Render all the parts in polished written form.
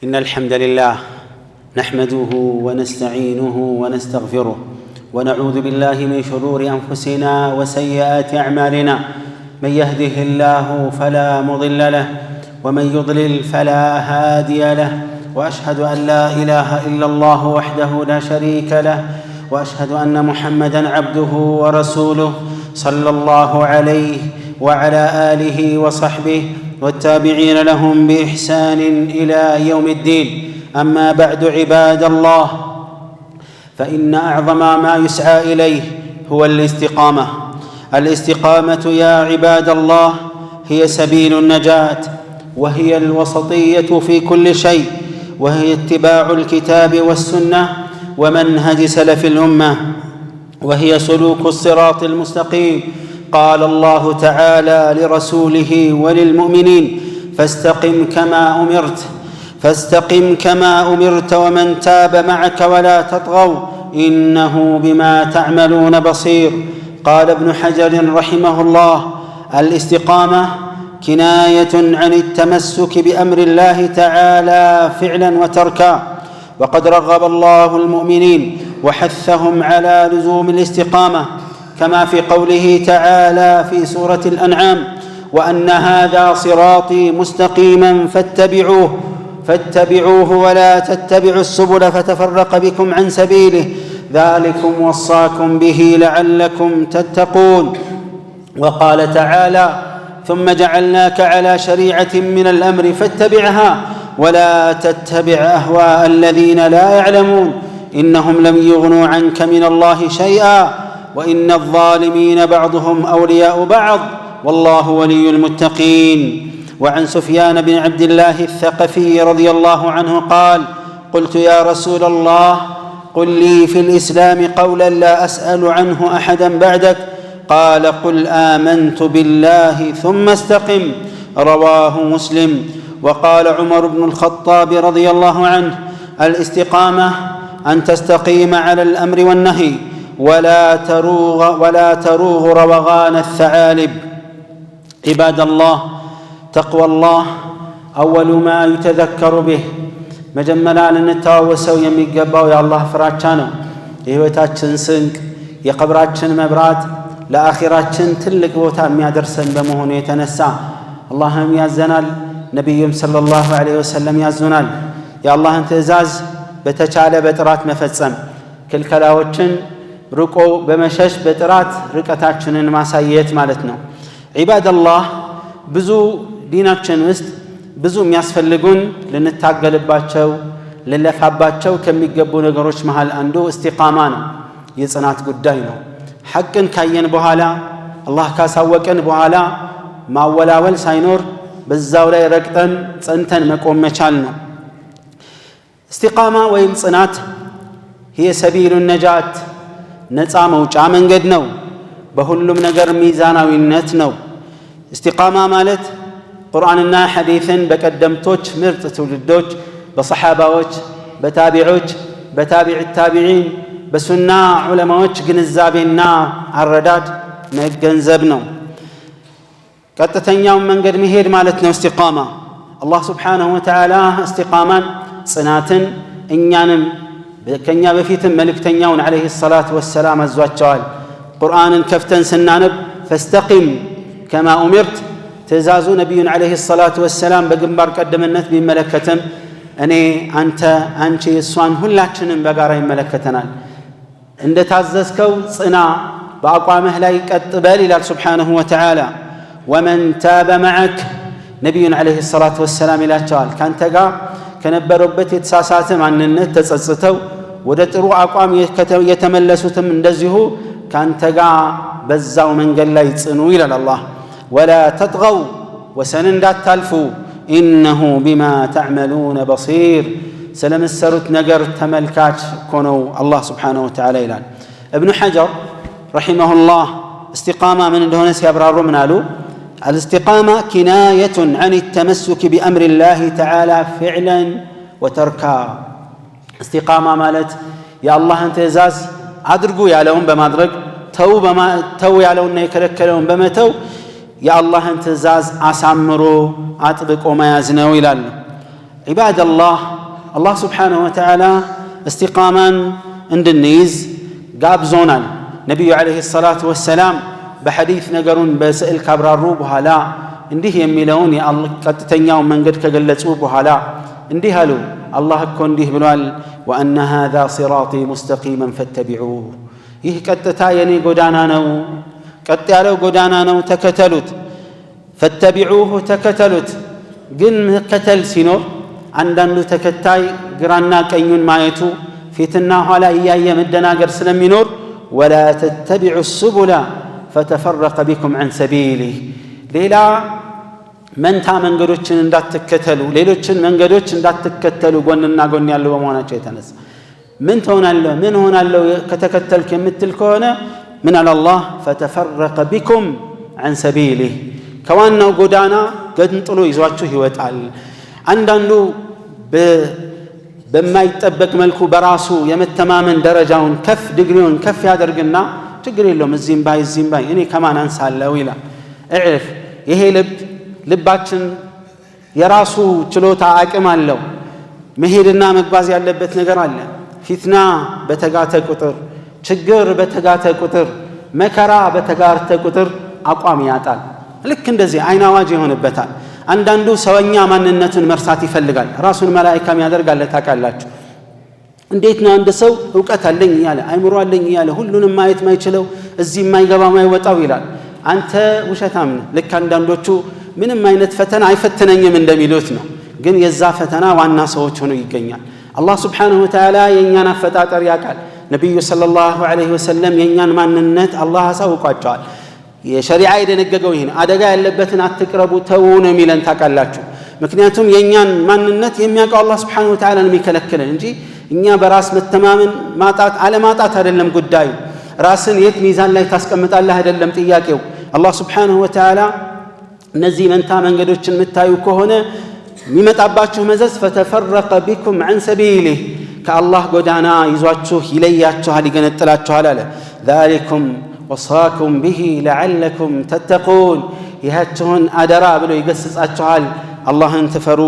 إن الحمد لله نحمده ونستعينه ونستغفره ونعوذ بالله من شرور أنفسنا وسيئات أعمالنا. من يهده الله فلا مضل له ومن يضلل فلا هادي له، وأشهد أن لا إله إلا الله وحده لا شريك له، وأشهد أن محمدًا عبده ورسوله صلى الله عليه وعلى آله وصحبه والتابعين لهم بإحسان إلى يوم الدين. أما بعد، عباد الله، فإن أعظم ما يسعى إليه هو الاستقامة. الاستقامة يا عباد الله هي سبيل النجاة، وهي الوسطية في كل شيء، وهي اتباع الكتاب والسنة ومنهج سلف الأمة، وهي سلوك الصراط المستقيم. قال الله تعالى لرسوله وللمؤمنين: فاستقم كما أمرت ومن تاب معك ولا تطغوا إنه بما تعملون بصير. قال ابن حجر رحمه الله: الاستقامة كناية عن التمسك بأمر الله تعالى فعلا وتركا، وقد رغب الله المؤمنين وحثهم على لزوم الاستقامة، كما في قوله تعالى في سورة الأنعام: وأن هذا صراطي مستقيما فاتبعوه ولا تتبعوا السبل فتفرق بكم عن سبيله ذلكم وصاكم به لعلكم تتقون. وقال تعالى: ثم جعلناك على شريعة من الأمر فاتبعها ولا تتبع أهواء الذين لا يعلمون إنهم لم يغنوا عنك من الله شيئا وإن الظالمين بعضهم أولياء بعض والله ولي المتقين. وعن سفيان بن عبد الله الثقفي رضي الله عنه قال: قلت يا رسول الله قل لي في الإسلام قولا لا أسأل عنه أحدا بعدك. قال: قل آمنت بالله ثم استقم. رواه مسلم. وقال عمر بن الخطاب رضي الله عنه: الاستقامة أن تستقيم على الأمر والنهي ولا تروغ روغان الثعالب. عباد الله، تقوى الله أول ما يتذكر به مجملا لنتواوسው የሚገባው የአላህ ፍራቻ ነው። የህይወታችን ስንቅ፣ የቀብራችን መብራት፣ ለአኺራችን ትልቅ ቦታ የሚያደርሰን በመሆኑ የተነሳ አላህም ያዘናል፣ ነቢዩም ሰለላሁ ዐለይሂ ወሰለም ያዙናል። የአላህን ትእዛዝ በተቻለ በጥራት መፈጸም፣ ክልከላዎችን ርቆ በመሸሽ በጥራት ርቀታችንን ማሳየት ማለት ነው። ዒባደላህ፣ ብዙ ዲናችን ውስጥ ብዙ የሚያስፈልጉን ልንታገልባቸው ልንለፋባቸው ከሚገቡ ነገሮች መሃል አንዱ እስቲቃማ ነው፣ የጽናት ጉዳይ ነው። ሐቅን ካየን በኋላ አላህ ካሳወቀን በኋላ ማወላወል ሳይኖር በዛው ላይ ረግጠን ጸንተን መቆም መቻል ነው። እስቲቃማ ወይም ጽናት هي سبيل النجاة ነፃ መውጫ መንገድ ነው። በሁሉም ነገር ሚዛናዊነት ነው። እስቲቃማ ማለት ቁርአንና ሐዲስን በቀደምቶች ምርጥ ትውልዶች በሰሓባዎች፣ በታቢዖች፣ በታቢዕ ታቢዒን፣ በሱና ዑለማዎች ግንዛቤና አረዳድ መገንዘብ ነው። ቀጥተኛውን መንገድ መሄድ ማለት ነው እስቲቃማ። አላህ ስብሓንሁ ወተዓላ እስቲቃማን ጽናትን እኛንም ከኛ በፊትም መልእክተኛውን ዓለይሂ ሰላቱ ወሰላም አዟቸዋል። ቁርአንን ከፍተን ስናነብ ፈስተቂም ከማ ኡሚርት ትእዛዙ ነቢዩን ዓለይሂ ሰላቱ ወሰላም በግንባር ቀደምነት ቢመለከትም እኔ፣ አንተ፣ አንቺ፣ እሷን ሁላችንም በጋራ ይመለከተናል። እንደ ታዘዝከው ጽና፣ በአቋምህ ላይ ቀጥ በል ይላል ስብሓንሁ ወተዓላ። ወመን ታበ መዐክ ነቢዩን ዓለይሂ ሰላቱ ወሰላም ይላቸዋል፣ ካንተ ጋር ከነበሩበት የተሳሳተ ማንነት ተጸጽተው ወደ ጥሩ አቋም የተመለሱትም እንደዚሁ ካንተ ጋር በዛው መንገድ ላይ ጽኑ ይላል አላህ። ወላ ተጥገው ወሰን እንዳታልፉ ኢነሁ ቢማ ተዕመሉነ በሲር ስለምትሰሩት ነገር ተመልካች እኮ ነው አላህ ስብሓንሁ ወተዓላ ይላል። እብኑ ሐጀር ረሒመሁላህ እስቲቃማ ምን እንደሆነ ሲያብራሩ ምን አሉ? الاستقامة كناية عن التمسك بأمر الله تعالى فعلا وتركا. استقامة مالت يا الله انت ازاز አድርጉ ያለውን በማድረግ ተው ያለውን የከለከለውን በመተው የአላህን ትእዛዝ አሳምሮ አጥብቆ መያዝ ነው ይላል። عباد الله الله سبحانه وتعالى استقاما እንድንይዝ ጋብዞናል ነብዩ አለይሂ ሰላቱ ወሰለም በሐዲስ ነገሩን በስዕል ካብራሩ በኋላ እንዲህ የሚለውን የአላህ ቀጥተኛው መንገድ ከገለጹ በኋላ እንዲህ አሉ አላህ እኮ እንዲህ ብሏል وان هذا صراطي مستقيما فاتبعوه ይህ ቀጥታ የኔ ጎዳና ነው ቀጥ ያለው ጎዳና ነው ተከተሉት فاتبعوه ተከተሉት ግን መከተል ሲኖር አንዳንዱ ተከታይ ግራና ቀኙን ማየቱ ፊትና ኋላ ያየ መደናገር ስለሚኖር ولا تتبعوا السبل فتفرق بكم عن سبيله ሌላ መንታ መንገዶችን እንዳትከተሉ ሌሎችን መንገዶች እንዳትከተሉ ጎንና ጎን ያለው በመሆናቸው የተነሳ ምን ሆናለው ከተከተልክ የምትል ከሆነ ምን አለ አላህ فتفرق بكم عن سبيله ከዋናው ጎዳና ገንጥሎ ይዟችሁ ይወጣል አንዳንዱ በማይጠበቅ መልኩ በራሱ የመተማመን ደረጃውን ከፍ ዲግሪውን ከፍ ያደርግና ችግር የለውም እዚህም ባይ እኔ ከማን አንሳለው ይላል እዕፍ ይሄ ልባችን የራሱ ችሎታ አቅም አለው መሄድና መጓዝ ያለበት ነገር አለ ፊትና በተጋተ ቁጥር ችግር በተጋተ ቁጥር መከራ በተጋተ ቁጥር አቋም ያጣል ልክ እንደዚህ አይናዋጅ ይሆንበታል አንዳንዱ ሰውኛ ማንነቱን መርሳት ይፈልጋል ራሱን መላእክም ያደርጋል ታቃላችሁ እንዴት ነው አንድ ሰው ዕውቀት አለኝ ያለ አይምሮ አለኝ ያለ ሁሉንም ማየት ማይችለው እዚህ ማይገባ ማይወጣው ይላል አንተ ውሸታም ነህ ልክ አንዳንዶቹ ምንም አይነት ፈተና አይፈተነኝም እንደሚሉት ነው ግን የዛ ፈተና ዋና ሰዎች ሆነው ይገኛል አላህ Subhanahu Wa Ta'ala የኛን አፈጣጠር ያቃል ነብዩ ሰለላሁ ዐለይሂ ወሰለም የኛን ማንነት አላህ አሳውቋቸዋል የሸሪዓ የደነገገው ይሄን አደጋ ያለበትን አትቅረቡ ተው ነው የሚለን ታቃላችሁ ምክንያቱም የኛን ማንነት የሚያውቀው አላህ Subhanahu Wa Ta'ala ነው የሚከለክለን እንጂ እኛ በራስ መተማመን ማጣት አለማጣት አይደለም ጉዳዩ ራስን የት ሚዛን ላይ ታስቀምጣለህ አይደለም ጥያቄው አላህ Subhanahu Wa Ta'ala እነዚህ መንታ መንገዶችን መታዩ ከሆነ የሚመጣባችሁ መዘዝ فتفرق بكم عن سبيله ከአላህ ጎዳና ይዟችሁ ይለያችኋል ይገነጥላችኋል አለ ذلكم وصاكم به لعلكم تتقون ይህችን አደራ ብሎ ይገስጻችኋል አላህን ተፈሩ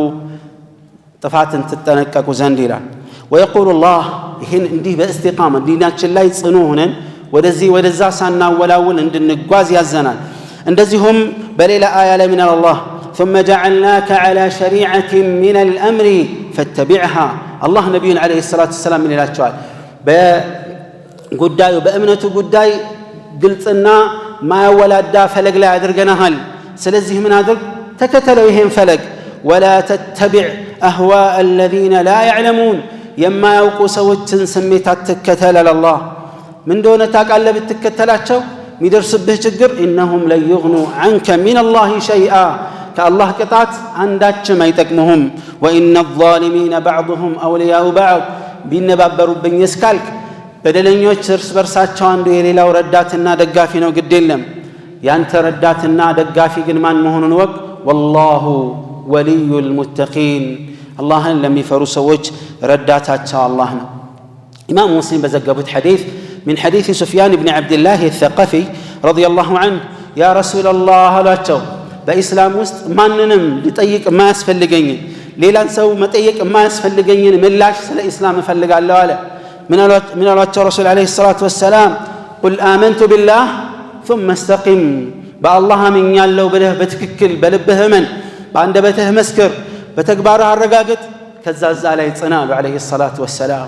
ጥፋትን ተጠነቀቁ ዘንድ ይላል ويقول الله ይህን እንዲህ በእስቲቃማ ዲናችን ላይ ጽኑ ሆነን ወደዚህ ወደዛ ሳናወላውል እንድንጓዝ ያዘናል እንደዚሁም በሌላ አያ ላይ ምን አላህ ثم جعلناك على شريعة من الأمر فاتبعها الله نبي عليه الصلاة والسلام من الأشياء بقداي وبأمنة قداي قلتنا ما ولا فلق لا أدرجناهل سلزه من هذا تكتلوا يهم فلق ولا تتبع أهواء الذين لا يعلمون يما يوقوا سوت سميت تكتل الله من دون تقلب التكتلاتشو ميدرس به ችግር انهم لا يغنوا عنك من الله شيئا كالله قطعت عندك ما يتقمهم وان الظالمين بعضهم اولياء بعض ቢነባበሩብኝ እስካልክ በደለኞች እርስ በርሳቸው አንዱ የሌላው ረዳትና ደጋፊ ነው ግድ የለም ያንተ ረዳትና ደጋፊ ግን ማን መሆኑን ወቅ والله ولي المتقين አላህን ለሚፈሩ ሰዎች ረዳታቸው አላህ ነው ኢማም ሙስሊም በዘገቡት ሐዲስ من حديث سفيان بن عبد الله الثقفي رضي الله عنه يا رسول الله لاچو በእስላም ውስጥ ማንንም ሊጠይቅ ማያስፈልገኝ ሌላን ሰው መጠየቅ ማያስፈልገኝ ምላሽ ስለ እስላም እፈልጋለሁ አለ ምን አላቸው ረሱል አለይሂ ሰላቱ ወሰለም قل آمنت بالله ثم استقم بالله አምኛለሁ ብለህ በትክክል በልብህ እመን በአንደበትህ መስክር በተግባርህ አረጋግጥ ከዛዛ ላይ ጽና አለይሂ ሰላቱ ወሰለም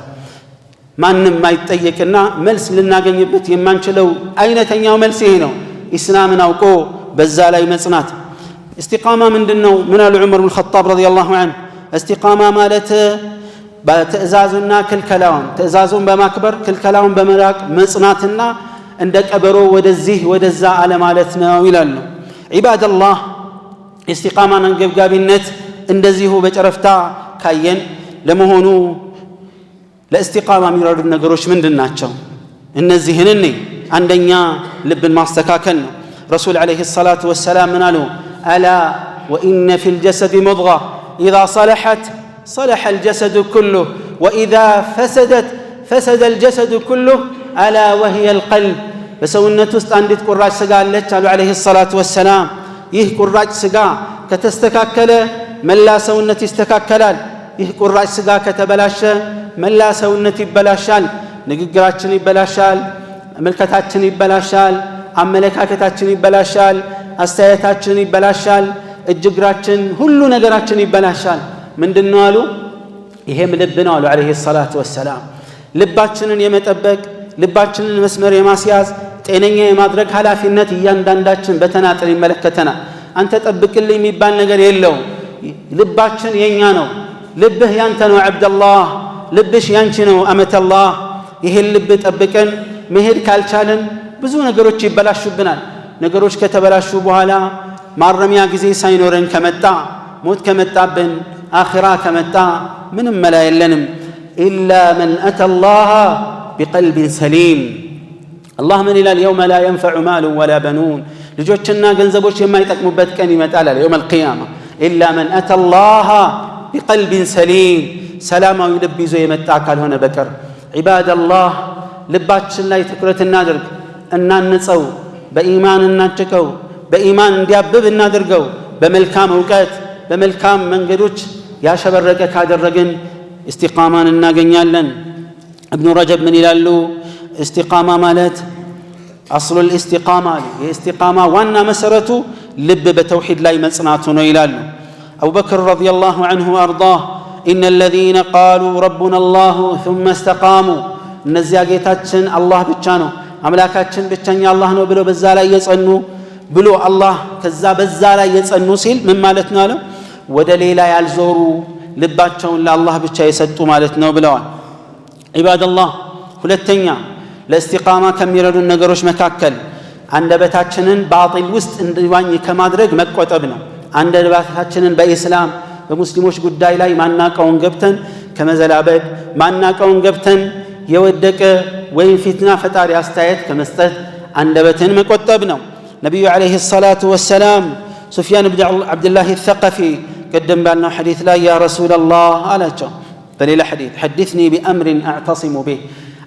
ማንንም ማይጠየቅና መልስ ልናገኝበት የማንችለው አይነተኛው መልስ ይሄ ነው እስላምን አውቆ በዛ ላይ መጽናት استقامه ምንድነው ምን አለ ዑመር ኢብኑ ኸጣብ ረዲየላሁ ዐንሁ استقامه ማለት በትእዛዙና ክልከላውን ትእዛዙን በማክበር ክልከላውን በመራቅ መጽናትና እንደ ቀበሮ ወደዚህ ወደዛ አለ ማለት ነው ይላሉ ዒባደላህ استقامه አንገብጋቢነት እንደዚሁ በጨረፍታ ካየን ለመሆኑ ለእስቲቃማ የሚረዱ ነገሮች ምንድናቸው እነዚህን አንደኛ ልብን ማስተካከል ነው رسول عليه الصلاة والسلام من قالوا ألا وإن في الجسد مضغة إذا صلحت صلح الجسد كله وإذا فسدت فسد الجسد كله ألا وهي القلب بسونا تستندت قراج سقا قالوا عليه الصلاة والسلام يه قراج سقا كتستكاكله من لا سونا تستكاكلال ይህ ቁራጭ ስጋ ከተበላሸ መላ ሰውነት ይበላሻል። ንግግራችን ይበላሻል፣ መልከታችን ይበላሻል፣ አመለካከታችን ይበላሻል፣ አስተያየታችን ይበላሻል፣ እጅግራችን ሁሉ ነገራችን ይበላሻል። ምንድነው አሉ? ይሄም ልብ ነው አሉ አለይሂ ሰላቱ ወሰላም። ልባችንን የመጠበቅ ልባችንን መስመር የማስያዝ ጤነኛ የማድረግ ኃላፊነት እያንዳንዳችን በተናጠል ይመለከተናል። አንተ ጠብቅልኝ የሚባል ነገር የለውም። ልባችን የኛ ነው። ልብህ ያንተ ነው አብደላህ፣ ልብሽ ያንቺ ነው አመተላህ። ይሄን ልብ ጠብቀን መሄድ ካልቻለን ብዙ ነገሮች ይበላሹብናል። ነገሮች ከተበላሹ በኋላ ማረሚያ ጊዜ ሳይኖረን ከመጣ ሞት ከመጣብን አኺራ ከመጣ ምንም መላ የለንም። ኢላ መን አተላህ ቢቀልቢን ሰሊም። አላህ ምን ይላል? የውመ ላ የንፈዑ ማሉ ወላ በኑን፣ ልጆችና ገንዘቦች የማይጠቅሙበት ቀን ይመጣል አለ የውመል ቂያማ። ኢላ መን አተላህ ቢቀልቢን ሰሊም፣ ሰላማዊ ልብ ይዞ የመጣ ካልሆነ በቀር። ዒባደላህ ልባችን ላይ ትኩረት እናድርግ፣ እናንጸው፣ በኢማን እናጭቀው፣ በኢማን እንዲያብብ እናድርገው። በመልካም እውቀት በመልካም መንገዶች ያሸበረቀ ካደረግን እስቲቃማን እናገኛለን። እብኑ ረጀብ ምን ይላሉ? እስቲቃማ ማለት አስሉል እስቲቃማ፣ የእስቲቃማ ዋና መሰረቱ ልብ በተውሂድ ላይ መጽናቱ ነው ይላሉ። አቡበክር ረዲየላሁ ዐንሁ ወአርዳህ ኢነ አለዚነ ቃሉ ረቡና አላሁ ሱመ እስተቃሙ፣ እነዚያ ጌታችን አላህ ብቻ ነው አምላካችን ብቸኛ አላህ ነው ብለው በዛ ላይ የጸኑ ብሎ አላህ ከዛ በዛ ላይ የጸኑ ሲል ምን ማለት ነው አለ? ወደ ሌላ ያልዞሩ ልባቸውን ለአላህ ብቻ የሰጡ ማለት ነው ብለዋል። ዒባደላህ ሁለተኛ ለእስቲቃማ ከሚረዱን ነገሮች መካከል አንደበታችንን ባጢል ውስጥ እንዲዋኝ ከማድረግ መቆጠብ ነው። አንደበታችንን በኢስላም በሙስሊሞች ጉዳይ ላይ ማናቀውን ገብተን ከመዘላበድ ማናቀውን ገብተን የወደቀ ወይም ፊትና ፈጣሪ አስተያየት ከመስጠት አንደበትን መቆጠብ ነው። ነቢዩ ዓለይሂ ሰላቱ ወሰላም ሱፊያን ብን ዓብድላህ ተቀፊ ቅድም ባልነው ሐዲት ላይ ያ ረሱለላህ አላቸው። በሌላ ሐዲት ሐዲትኒ ቢአምሪን አዕተሲሙ ቢህ፣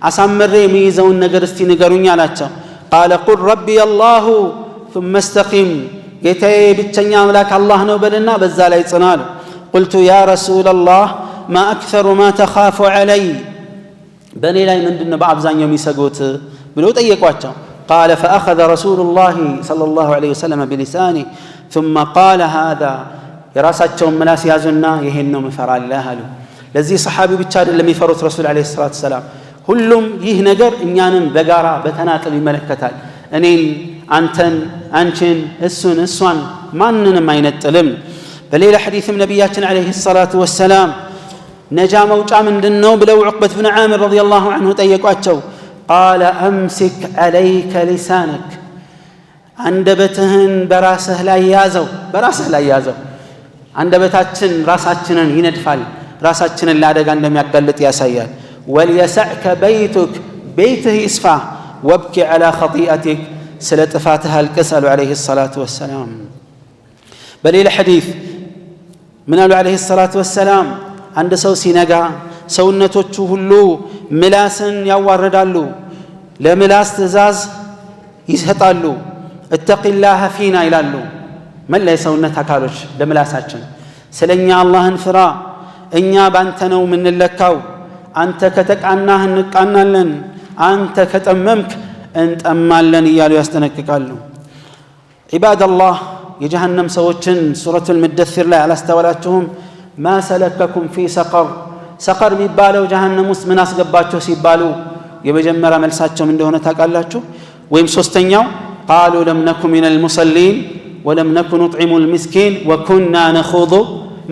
አሳምሬ የሚይዘውን ነገር እስቲ ንገሩኝ አላቸው። ቃለ ቁል ረቢ አላሁ ثመ እስተቂም፣ ጌታዬ ብቸኛ አምላክ አላህ ነው በልና በዛ ላይ ጽና አሉ። ቁልቱ ያ ረሱለላህ ማ አክተሩ ማ ተኻፉ ዐለይ፣ በእኔ ላይ ምንድን ነው በአብዛኛው የሚሰጉት ብሎ ጠየቋቸው። ቃለ ፈአኸዘ ረሱሉላህ ሰለላሁ ዐለይሂ ወሰለም ቢሊሳኒህ ثመ ቃለ ሃዛ፣ የራሳቸውን ምላስ ያዙና ይሄን ነው ምፈራለህ አሉ። ለዚህ ሰሓቢ ብቻ አይደለም የሚፈሩት ረሱል ዐለይሂ ሰላቱ ወሰላም፣ ሁሉም ይህ ነገር እኛንም በጋራ በተናጥል ይመለከታል። እኔን፣ አንተን፣ አንቺን፣ እሱን፣ እሷን ማንንም አይነጥልም። በሌላ ሐዲስም ነቢያችን ዐለይሂ ሰላቱ ወሰላም ነጃ መውጫ ምንድን ነው ብለው ዑቅበት ብን ዓሚር ረዲየላሁ ዐንሁ ጠየቋቸው። ቃለ አምሲክ ዐለይከ ሊሳነክ፣ አንደበትህን በራስህ ላይ ያዘው፣ በራስህ ላይ ያዘው። አንደበታችን ራሳችንን ይነድፋል፣ ራሳችንን ለአደጋ እንደሚያጋልጥ ያሳያል። ወልየሰዕከ በይቱክ፣ ቤትህ ይስፋ። ወብኪ ዐላ ኸጢአቲክ፣ ስለ ጥፋትህ አልቅስ አሉ ዐለይሂ ሰላቱ ወሰላም። በሌላ ሐዲስ ምን አሉ ዐለይሂ ሰላቱ ወሰላም? አንድ ሰው ሲነጋ ሰውነቶቹ ሁሉ ምላስን ያዋርዳሉ፣ ለምላስ ትእዛዝ ይሰጣሉ። እተቂላህ ፊና ይላሉ። መላ የሰውነት አካሎች ለምላሳችን ስለኛ አላህን ፍራ፣ እኛ ባንተ ነው የምንለካው፣ አንተ ከተቃናህ እንቃናለን፣ አንተ ከጠመምክ እንጠማለን እያሉ ያስጠነቅቃሉ። ዒባደላህ የጀሃነም ሰዎችን ሱረቱል ሙደሲር ላይ አላስተዋላችሁም? ማ ሰለከኩም ፊ ሰቀር፣ ሰቀር የሚባለው ጀሃነም ውስጥ ምን አስገባቸው ሲባሉ የመጀመሪያ መልሳቸው እንደሆነ ታውቃላችሁ? ወይም ሶስተኛው ቃሉ ለም ነኩ ሚነል ሙሰሊን ወለም ነኩ ኑጥዒሙ ልምስኪን ወኩና ነኹዱ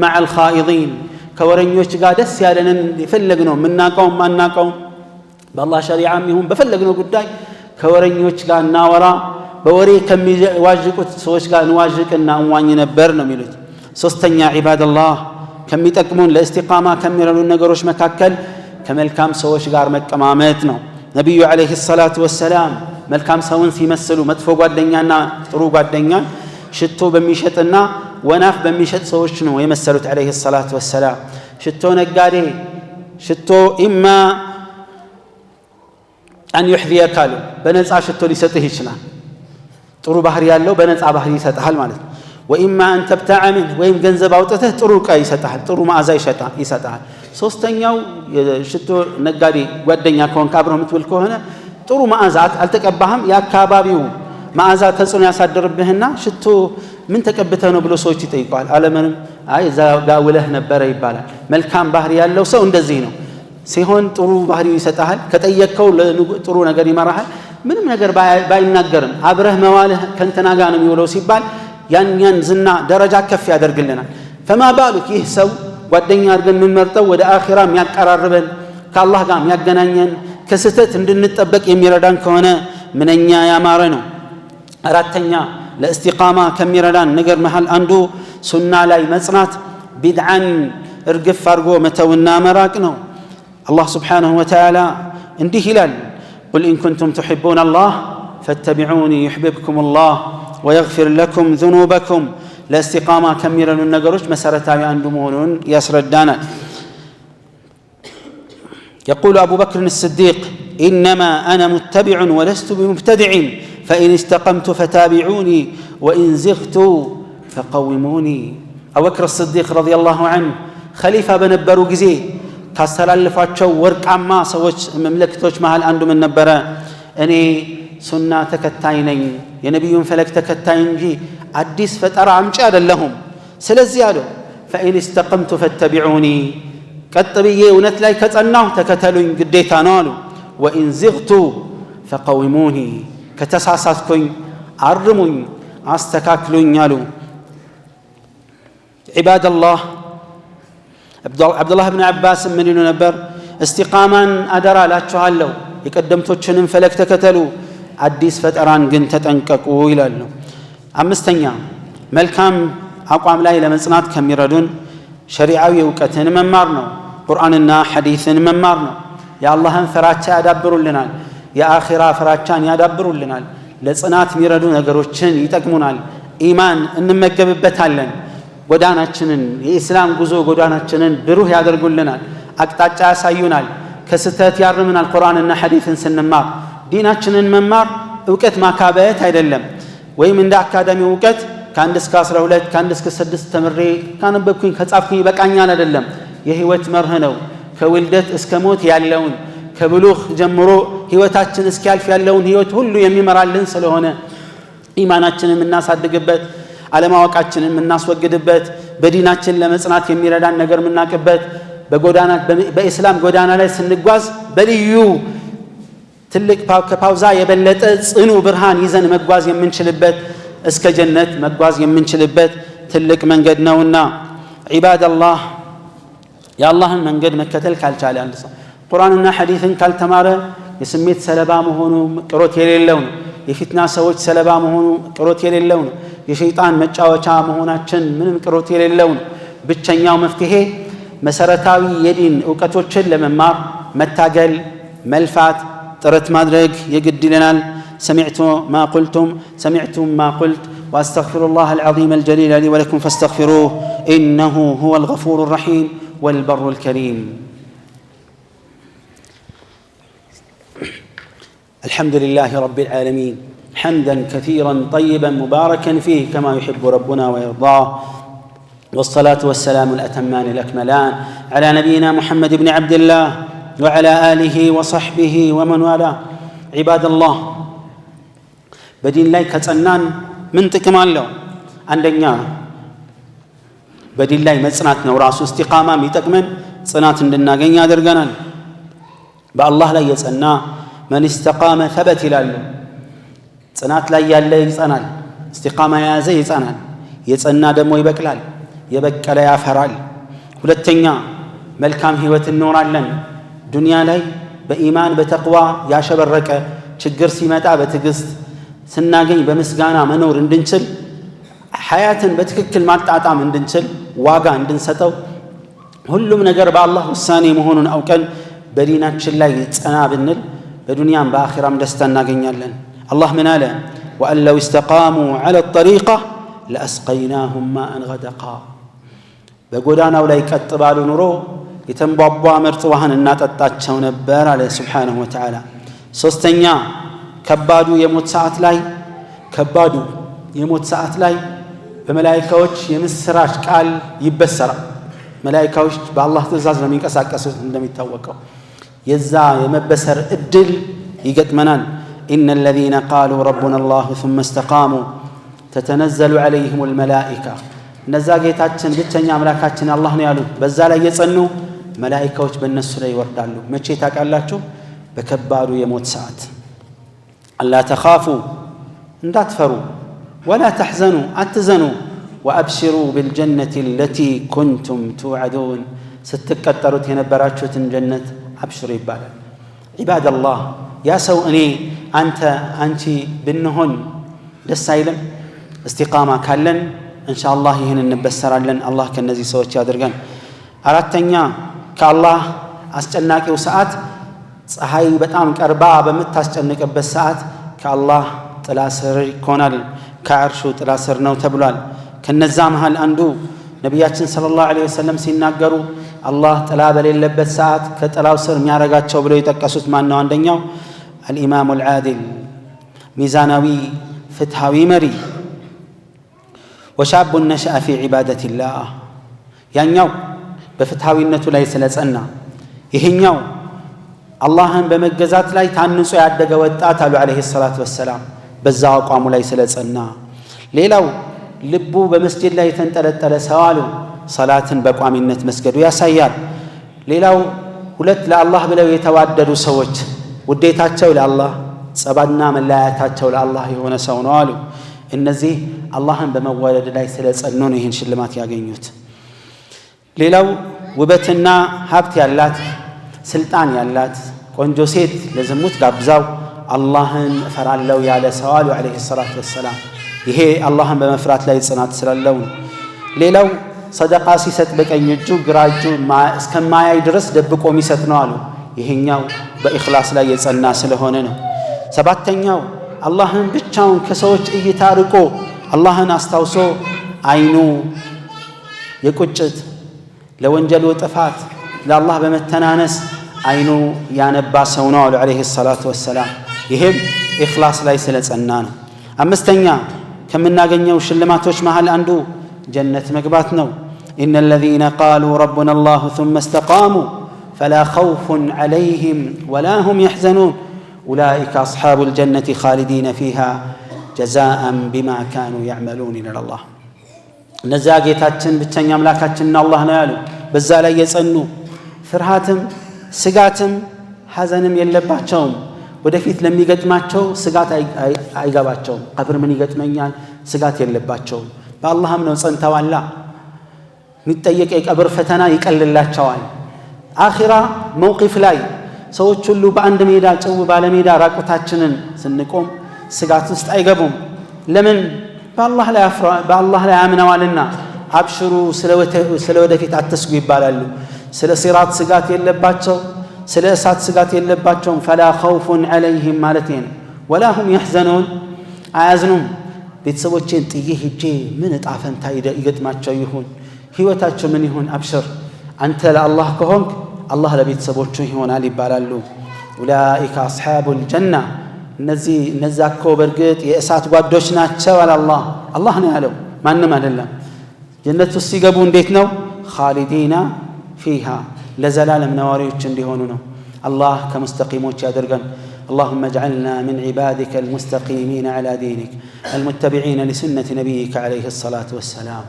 መዐል ኻኢዲን፣ ከወረኞች ጋር ደስ ያለንን የፈለግነው የምናቀውም ማናቀውም በአላህ ሸሪዓም ይሁን በፈለግነው ጉዳይ ከወረኞች ጋር እናወራ፣ በወሬ ከሚዋዥቁት ሰዎች ጋር እንዋዥቅና እንዋኝ ነበር ነው የሚሉት። ሶስተኛ ዒባደላህ ከሚጠቅሙን ለእስቲቃማ ከሚረዱን ነገሮች መካከል ከመልካም ሰዎች ጋር መቀማመጥ ነው። ነቢዩ ዓለይሂ ሰላቱ ወሰላም መልካም ሰውን ሲመስሉ መጥፎ ጓደኛና ጥሩ ጓደኛ ሽቶ በሚሸጥና ወናፍ በሚሸጥ ሰዎች ነው የመሰሉት ዓለይሂ ሰላቱ ወሰላም። ሽቶ ነጋዴ ሽቶ ኢማ አን ዩሕዚየከ አሉ፣ በነፃ ሽቶ ሊሰጥህ ይችላል። ጥሩ ባህሪ ያለው በነፃ ባህሪ ይሰጥሃል ማለት ነው። وإما أن تبتاع منه وإن جنزب أوتته طرق يسطحل طرق مأزا يسطحل ሶስተኛው ሽቶ ነጋዴ ጓደኛ ከሆንክ አብረው የምትውል ከሆነ ጥሩ መዓዛት አልተቀባህም የአካባቢው መዓዛ ተጽዕኖ ያሳድርብህና ሽቶ ምን ተቀብተህ ነው ብሎ ሰዎች ይጠይቋል አለምንም አይ እዛ ጋር ውለህ ነበር ይባላል መልካም ባህሪ ያለው ሰው እንደዚህ ነው ሲሆን ጥሩ ባህሪ ይሰጣል ከጠየቀው ጥሩ ነገር ይመራሃል ምንም ነገር ባይናገርም አብረህ መዋልህ ከንተና ጋር ነው የሚውለው ሲባል ያን ዝና ደረጃ ከፍ ያደርግልናል فما بالك ይህ ሰው ጓደኛ አድርገን የምንመርጠው ወደ አኺራ የሚያቀራርበን ከአላህ ጋር የሚያገናኘን ከስተት እንድንጠበቅ የሚረዳን ከሆነ ምንኛ ያማረ ነው አራተኛ ለእስቲቃማ ከሚረዳን ነገር መሃል አንዱ ሱና ላይ መጽናት ቢድዓን እርግፍ አድርጎ መተውና መራቅ ነው አላህ Subhanahu Wa Ta'ala እንዲህ ይላል قل إن كنتم تحبون الله فاتبعوني يحببكم الله ويغفر لكم ذنوبكم لاستقامة كميرا النجروش مسارتها عندمون يسردانا يقول أبو بكر الصديق إنما أنا متبع ولست بمبتدع فإن استقمت فتابعوني وإن زغت فقوموني أبو بكر الصديق رضي الله عنه خليفة بنبرو جزي كسلالفاتشو ورق عما سوش مملكتوش مهال عندهم النبرة أني سنة تكتاينين يا نبي فلك تكتاين جي አዲስ ፈጠራ አምጪ አይደለሁም ስለዚህ አለው فإن استقمت فاتبعوني ቀጥብዬ እውነት ላይ ከጸናሁ ተከተሉኝ ግዴታ ነው አሉ وإن زغت فقوموني ከተሳሳትኩኝ አርሙኝ አስተካክሉኝ አሉ عباد الله عبد الله بن عباس من ይሉ ነበር استقامان አደራ ላችኋለሁ የቀደምቶችንም ፈለክ ተከተሉ አዲስ ፈጠራን ግን ተጠንቀቁ ይላሉ አምስተኛ መልካም አቋም ላይ ለመጽናት ከሚረዱን ሸሪዓዊ ዕውቀትን መማር ነው ቁርአንና ሐዲስን መማር ነው የአላህን ፍራቻ ያዳብሩልናል የአኺራ ፍራቻን ያዳብሩልናል ለጽናት የሚረዱ ነገሮችን ይጠቅሙናል ኢማን እንመገብበታለን ጎዳናችንን የኢስላም ጉዞ ጎዳናችንን ብሩህ ያደርጉልናል አቅጣጫ ያሳዩናል ከስተት ያርሙናል ቁርአንና ሐዲስን ስንማር ዲናችንን መማር ዕውቀት ማካበት አይደለም ወይም እንደ አካዳሚ ዕውቀት ከ1 እስከ 12 ከ1 እስከ 6 ተምሬ ካነበብኩኝ ከጻፍኩኝ በቃኛል አይደለም የህይወት መርህ ነው ከውልደት እስከ ሞት ያለውን ከብሉግ ጀምሮ ህይወታችን እስኪያልፍ ያለውን ህይወት ሁሉ የሚመራልን ስለሆነ ኢማናችንን እናሳድግበት አለማወቃችንን እናስወግድበት በዲናችን ለመጽናት የሚረዳን ነገር ምናቀበት በጎዳና በእስላም ጎዳና ላይ ስንጓዝ በልዩ ትልቅ ከፓውዛ የበለጠ ጽኑ ብርሃን ይዘን መጓዝ የምንችልበት እስከ ጀነት መጓዝ የምንችልበት ትልቅ መንገድ ነውና عباد الله يا الله መንገድ መከተል ካልቻለ አንድ ሰው ቁርአንና ሐዲስን ካልተማረ የስሜት ሰለባ መሆኑ ቅሮት የሌለው ነው የፊትና ሰዎች ሰለባ መሆኑ ቅሮት የሌለው ነው የሸይጣን መጫወቻ መሆናችን ምንም ቅሮት የሌለው ነው ብቸኛው መፍትሄ መሰረታዊ የዲን ዕውቀቶችን ለመማር መታገል መልፋት ጥረት ማድረግ የግድ ይለናል سمعتم ما قلت واستغفر الله العظيم الجليل لي ولكم فاستغفروه انه هو الغفور الرحيم والبر الكريم الحمد لله رب العالمين حمدا كثيرا طيبا مباركا فيه كما يحب ربنا ويرضاه والصلاة والسلام الأتمان الأكملان على نبينا محمد بن عبد الله وعلى آله وصحبه ومن والاه عباد الله بدين ላይ ከጸናን ምን ጥቅም አለው አንደኛ በዲን ላይ መጽናት ነው ራሱ እስቲቃማ የሚጠቅመን ጽናት እንድናገኝ ያደርገናል በአላህ ላይ የጸና من استقام ثبت ይላሉ ጽናት ላይ ያለ ይጸናል እስቲቃማ ያዘ ይጸናል የጸና ደግሞ ይበቅላል የበቀለ ያፈራል ሁለተኛ መልካም ህይወት እንኖራለን ዱንያ ላይ በኢማን በተቅዋ ያሸበረቀ ችግር ሲመጣ በትግስት ስናገኝ በመስጋና መኖር እንድንችል ሐያትን በትክክል ማጣጣም እንድንችል ዋጋ እንድንሰጠው ሁሉም ነገር በአላህ ውሳኔ መሆኑን አውቀን በዲናችን ላይ ጸና ብንል በዱንያም በአኺራም ደስታ እናገኛለን አላህ ምን አለ وأن لو استقاموا على الطريقة لأسقيناهم ماء غدقا በጎዳናው ላይ ቀጥ ባሉ ኑሮ የተንቧቧ ምርጥ ውሃን እናጠጣቸው ነበር አለ Subhanahu Wa Ta'ala ሶስተኛ ከባዱ የሞት ሰዓት ላይ በመላእክቶች የምስራች ቃል ይበሰራል መላእክቶች በአላህ ትእዛዝ ነው የሚንቀሳቀሱት እንደሚታወቀው የዛ የመበሰር እድል ይገጥመናል إن الذين قالوا ربنا الله ثم استقاموا تتنزل عليهم الملائكة እነዛ ጌታችን ብቸኛ አምላካችን አላህ ነው ያሉ በዛ ላይ የጸኑ መላእክቶች በእነሱ ላይ ይወርዳሉ መቼ ታውቃላችሁ በከባዱ የሞት ሰዓት አላ ተኻፉ እንዳትፈሩ ولا تحزنوا አትዘኑ وابشروا بالجنة التي كنتم توعدون ስትቀጠሩት የነበራችሁትን ጀነት አብሽሩ ይባላል عباد الله يا سو اني انت انت بنهن ደስ አይልም استقامه ካለን ان شاء الله ይሄንን እንበሰራለን አላህ ከነዚህ ሰዎች ያድርገን አራተኛ ከአላህ አስጨናቂው ሰዓት ፀሐይ በጣም ቀርባ በመታስጨንቅበት ሰዓት ከአላህ ጥላ ስር ይኮናል ከአርሹ ጥላ ስር ነው ተብሏል ከነዛ መሃል አንዱ ነብያችን ሰለላሁ ዐለይሂ ወሰለም ሲናገሩ አላህ ጥላ በሌለበት ሰዓት ከጥላው ስር የሚያረጋቸው ብለው የጠቀሱት ማን ነው አንደኛው الامام العادل ميزانوي فتحوي مري وشاب نشأ في عبادة الله ያኛው በፍትሃዊነቱ ላይ ስለጸና ይሄኛው አላህን በመገዛት ላይ ታንጾ ያደገ ወጣት አሉ አለይሂ ሰላቱ ወሰለም በዛ አቋሙ ላይ ስለጸና ሌላው ልቡ በመስጂድ ላይ ተንጠለጠለ ሰው አሉ ሰላትን በቋሚነት መስገዱ ያሳያል ሌላው ሁለት ለአላህ ብለው የተዋደዱ ሰዎች ውዴታቸው ለአላህ ጸባና መለያየታቸው ለአላህ የሆነ ሰው ነው አሉ እነዚህ አላህን በመዋደድ ላይ ስለጸኑ ነው ይህን ሽልማት ያገኙት ሌላው ውበትና ሀብት ያላት ስልጣን ያላት ቆንጆ ሴት ለዝሙት ጋብዛው አላህን እፈራለሁ ያለ ሰው አሉ አለይሂ ሰላቱ ወሰለም ይሄ አላህን በመፍራት ላይ ጽናት ስላለው ሌላው ሰደቃ ሲሰጥ በቀኝ እጁ ግራ እጁ እስከማያይ ድረስ ደብቆ የሚሰጥ ነው አሉ ይሄኛው በእኽላስ ላይ የጸና ስለሆነ ነው ሰባተኛው አላህን ብቻውን ከሰዎች እይታ ርቆ አላህን አስታውሶ አይኑ የቁጭት ለወንጀሉ ጥፋት ለአላህ በመተናነስ አይኑ ያነባ ሰው ነው አሉ አለይሂ ሰላቱ ወሰለም ይሄም ኢኽላስ ላይ ስለጸና ነው አምስተኛ ከምናገኘው ሽልማቶች መሃል አንዱ ጀነት መግባት ነው إن الذين قالوا ربنا الله ثم استقاموا فلا خوف عليهم ولا هم يحزنون أولئك أصحاب الجنة خالدين فيها جزاء بما كانوا يعملون إلى الله نزاقيتاتن بتشن يملاكاتن الله نالو بزا لا يصنو فرهاتم سقاتم حزنم يلباتهم ወደፊት ለሚገጥማቸው ስጋት አይገባቸው ቀብር ምን ይገጥመኛል ስጋት የለባቸው በአላህም ነው ጸንተዋላ የሚጠየቅ የቀብር ፈተና ይቀልላቸዋል አኺራ መውቂፍ ላይ ሰዎች ሁሉ በአንድ ሜዳ ጭው ባለ ሜዳ ራቁታችንን ስንቆም ስጋት ውስጥ አይገቡም ለምን በአላህ ላይ አምነዋልና አብሽሩ ስለ ወደፊት አትስጉ ይባላሉ ስለ ሲራጥ ስጋት የለባቸው ስለ እሳት ስጋት የለባቸውም فلا خوف عليهم ማለቴን ولا هم يحزنون አያዝኑም ቤተሰቦቼን ጥዬ ሄጄ ምን ጣፈንታ ይገጥማቸው ይሁን ህይወታቸው ምን ይሁን አብሽር አንተ ለአላህ ከሆንክ አላህ ለቤተሰቦቹ ይሆናል ይባላሉ اولئك اصحاب الجنه እነዛ እኮ በርግጥ የእሳት ጓዶች ናቸው አላህ ነው ያለው ማንንም አይደለም ጀነት ውስጥ ሲገቡ እንዴት ነው خالدين فيها لزلالم نواريوچ እንዲሆኑ ነው አላህ ከሙስተቂሞች ያደርገን اللهم اجعلنا من عبادك المستقيمين على دينك المتبعين لسنة نبيك عليه الصلاة والسلام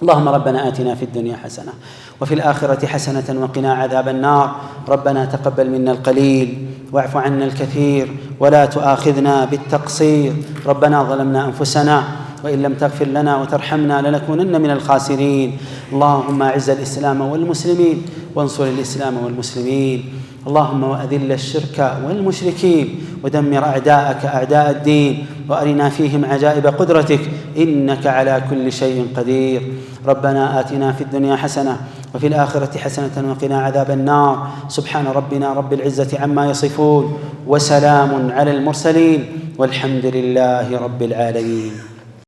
اللهم ربنا آتنا في الدنيا حسنة وفي الآخرة حسنة وقنا عذاب النار ربنا تقبل منا القليل واعف عنا الكثير ولا تؤاخذنا بالتقصير ربنا ظلمنا أنفسنا وإن لم تغفر لنا وترحمنا لنكونن من الخاسرين اللهم أعز الإسلام والمسلمين وانصر الإسلام والمسلمين اللهم وأذل الشرك والمشركين ودمر أعداءك أعداء الدين وأرنا فيهم عجائب قدرتك إنك على كل شيء قدير ربنا آتنا في الدنيا حسنة وفي الآخرة حسنة وقنا عذاب النار سبحان ربنا رب العزة عما يصفون وسلام على المرسلين والحمد لله رب العالمين